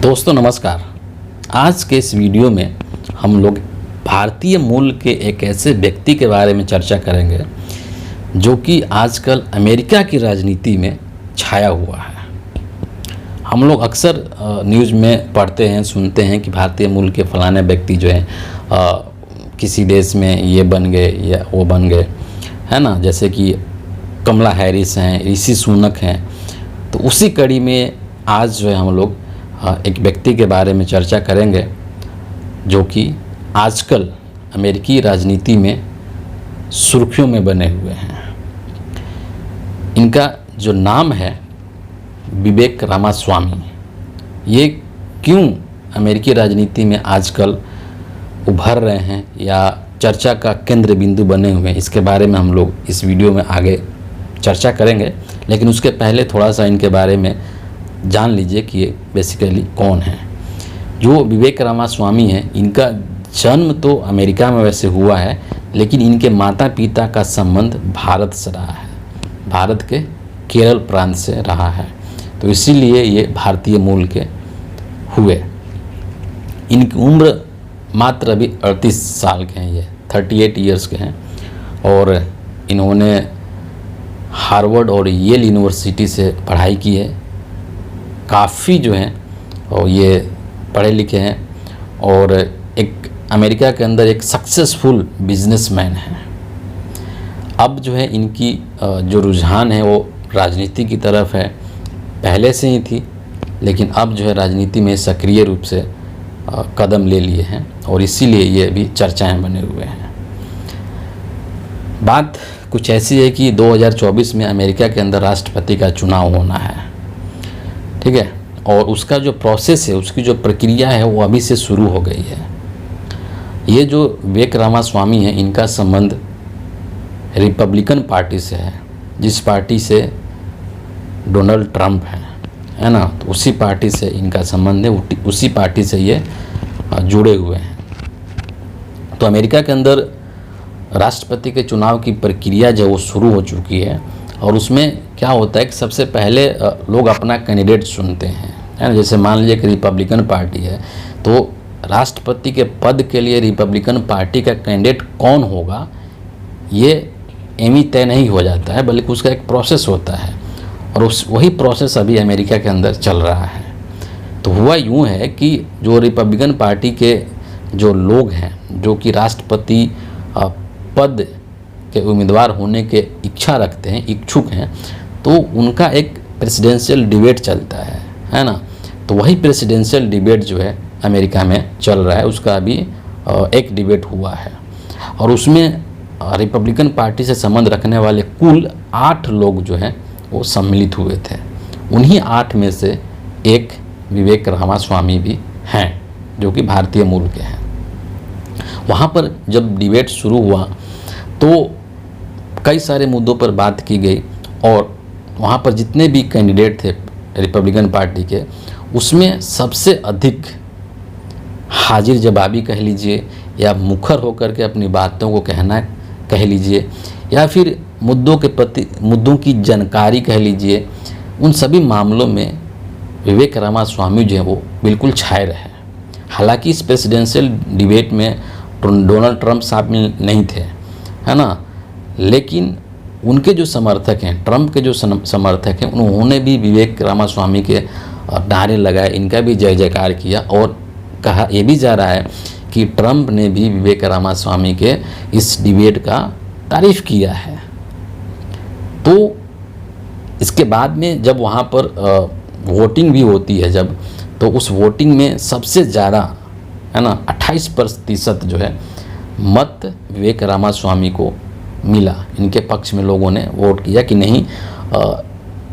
दोस्तों नमस्कार। आज के इस वीडियो में हम लोग भारतीय मूल के एक ऐसे व्यक्ति के बारे में चर्चा करेंगे जो कि आजकल अमेरिका की राजनीति में छाया हुआ है। हम लोग अक्सर न्यूज़ में पढ़ते हैं, सुनते हैं कि भारतीय मूल के फलाने व्यक्ति जो हैं किसी देश में ये बन गए या वो बन गए, है ना। जैसे कि कमला हैरिस हैं, ऋषि सुनक हैं। तो उसी कड़ी में आज जो है हम लोग एक व्यक्ति के बारे में चर्चा करेंगे जो कि आजकल अमेरिकी राजनीति में सुर्खियों में बने हुए हैं। इनका जो नाम है विवेक रामास्वामी। ये क्यों अमेरिकी राजनीति में आजकल उभर रहे हैं या चर्चा का केंद्र बिंदु बने हुए हैं, इसके बारे में हम लोग इस वीडियो में आगे चर्चा करेंगे। लेकिन उसके पहले थोड़ा सा इनके बारे में जान लीजिए कि ये बेसिकली कौन है। जो विवेक रामास्वामी हैं, इनका जन्म तो अमेरिका में वैसे हुआ है, लेकिन इनके माता पिता का संबंध भारत से रहा है, भारत के केरल प्रांत से रहा है। तो इसीलिए ये भारतीय मूल के हुए। इनकी उम्र मात्र अभी 38 साल के हैं, ये 38 ईयर्स के हैं। और इन्होंने हार्वर्ड और येल यूनिवर्सिटी से पढ़ाई की है। काफ़ी जो हैं और ये पढ़े लिखे हैं और एक अमेरिका के अंदर एक सक्सेसफुल बिजनेसमैन हैं। अब जो है इनकी जो रुझान है वो राजनीति की तरफ है, पहले से ही थी, लेकिन अब जो है राजनीति में सक्रिय रूप से कदम ले लिए हैं और इसीलिए ये भी चर्चाएं बने हुए हैं। बात कुछ ऐसी है कि 2024 में अमेरिका के अंदर राष्ट्रपति का चुनाव होना है, ठीक है। और उसका जो प्रोसेस है, उसकी जो प्रक्रिया है वो अभी से शुरू हो गई है। ये जो विवेक रामास्वामी हैं, इनका संबंध रिपब्लिकन पार्टी से है, जिस पार्टी से डोनाल्ड ट्रंप है ना। तो उसी पार्टी से इनका संबंध है, उसी पार्टी से ये जुड़े हुए हैं। तो अमेरिका के अंदर राष्ट्रपति के चुनाव की प्रक्रिया जो वो शुरू हो चुकी है और उसमें क्या होता है कि सबसे पहले लोग अपना कैंडिडेट चुनते हैं, है ना। जैसे मान लीजिए कि रिपब्लिकन पार्टी है, तो राष्ट्रपति के पद के लिए रिपब्लिकन पार्टी का कैंडिडेट कौन होगा ये एम ही तय नहीं हो जाता है, बल्कि उसका एक प्रोसेस होता है। और वही प्रोसेस अभी अमेरिका के अंदर चल रहा है। तो हुआ यूँ है कि जो रिपब्लिकन पार्टी के जो लोग हैं, जो कि राष्ट्रपति पद के उम्मीदवार होने के इच्छा रखते हैं, इच्छुक हैं, तो उनका एक प्रेसिडेंशियल डिबेट चलता है ना। तो वही प्रेसिडेंशियल डिबेट जो है अमेरिका में चल रहा है, उसका अभी एक डिबेट हुआ है और उसमें रिपब्लिकन पार्टी से संबंध रखने वाले कुल 8 लोग जो हैं वो सम्मिलित हुए थे। उन्हीं 8 में से एक विवेक रामास्वामी भी हैं, जो कि भारतीय मूल के हैं। वहाँ पर जब डिबेट शुरू हुआ तो कई सारे मुद्दों पर बात की गई और वहाँ पर जितने भी कैंडिडेट थे रिपब्लिकन पार्टी के, उसमें सबसे अधिक हाजिर जवाबी कह लीजिए या मुखर होकर के अपनी बातों को कहना कह लीजिए या फिर मुद्दों की जानकारी कह लीजिए, उन सभी मामलों में विवेक रामास्वामी जो है वो बिल्कुल छाए रहे। हालांकि इस प्रेसिडेंशियल डिबेट में डोनाल्ड ट्रंप शामिल नहीं थे, है ना, लेकिन उनके जो समर्थक हैं, ट्रंप के जो समर्थक हैं, उन्होंने भी विवेक रामास्वामी के नारे लगाए, इनका भी जय जयकार किया और कहा यह भी जा रहा है कि ट्रंप ने भी विवेक रामास्वामी के इस डिबेट का तारीफ किया है। तो इसके बाद में जब वहाँ पर वोटिंग भी होती है जब, तो उस वोटिंग में सबसे ज़्यादा, है ना, 28% जो है मत विवेक रामास्वामी को मिला। इनके पक्ष में लोगों ने वोट किया कि नहीं,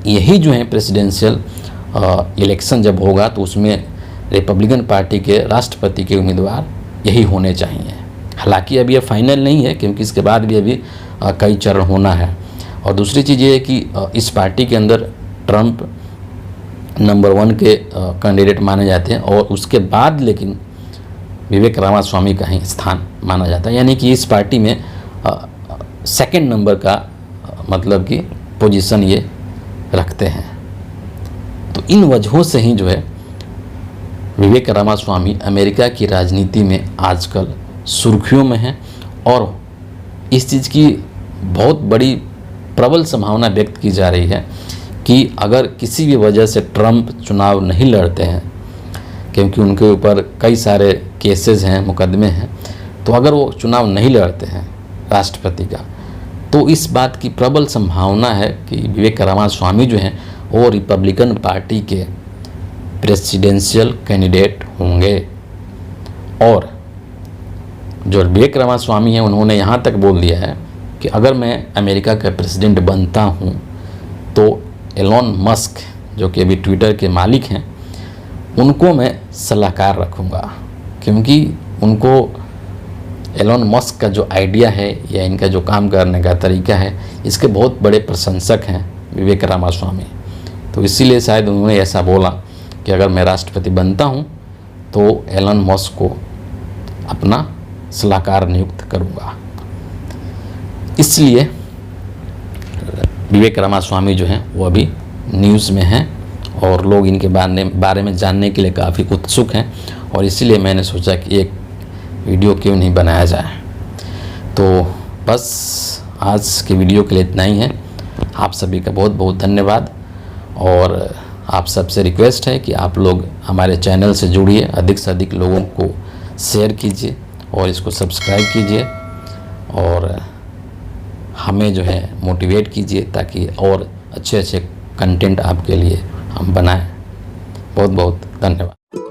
यही जो है प्रेसिडेंशियल इलेक्शन जब होगा तो उसमें रिपब्लिकन पार्टी के राष्ट्रपति के उम्मीदवार यही होने चाहिए। हालांकि अभी ये फाइनल नहीं है, क्योंकि इसके बाद भी अभी कई चरण होना है। और दूसरी चीज़ ये है कि इस पार्टी के अंदर ट्रंप नंबर 1 के कैंडिडेट माने जाते हैं और उसके बाद लेकिन विवेक रामास्वामी का ही स्थान माना जाता है, यानी कि इस पार्टी में सेकंड नंबर का मतलब कि पोजीशन ये रखते हैं। तो इन वजहों से ही जो है विवेक रामास्वामी अमेरिका की राजनीति में आजकल सुर्खियों में हैं और इस चीज़ की बहुत बड़ी प्रबल संभावना व्यक्त की जा रही है कि अगर किसी भी वजह से ट्रंप चुनाव नहीं लड़ते हैं, क्योंकि उनके ऊपर कई सारे केसेस हैं, मुकदमे हैं, तो अगर वो चुनाव नहीं लड़ते हैं राष्ट्रपति का, तो इस बात की प्रबल संभावना है कि विवेक रामास्वामी जो हैं वो रिपब्लिकन पार्टी के प्रेसिडेंशियल कैंडिडेट होंगे। और जो विवेक रामास्वामी हैं उन्होंने यहाँ तक बोल दिया है कि अगर मैं अमेरिका का प्रेसिडेंट बनता हूँ तो एलोन मस्क, जो कि अभी ट्विटर के मालिक हैं, उनको मैं सलाहकार रखूँगा, क्योंकि उनको एलोन मस्क का जो आइडिया है या इनका जो काम करने का तरीका है, इसके बहुत बड़े प्रशंसक हैं विवेक रामास्वामी। तो इसीलिए शायद उन्होंने ऐसा बोला कि अगर मैं राष्ट्रपति बनता हूं तो एलोन मस्क को अपना सलाहकार नियुक्त करूंगा। इसलिए विवेक रामास्वामी जो हैं वो अभी न्यूज़ में हैं और लोग इनके बारे में जानने के लिए काफ़ी उत्सुक हैं, और इसीलिए मैंने सोचा कि एक वीडियो क्यों नहीं बनाया जाए। तो बस आज के वीडियो के लिए इतना ही है। आप सभी का बहुत बहुत धन्यवाद, और आप सबसे रिक्वेस्ट है कि आप लोग हमारे चैनल से जुड़िए, अधिक से अधिक लोगों को शेयर कीजिए और इसको सब्सक्राइब कीजिए और हमें जो है मोटिवेट कीजिए ताकि और अच्छे अच्छे कंटेंट आपके लिए हम बनाएं। बहुत बहुत धन्यवाद।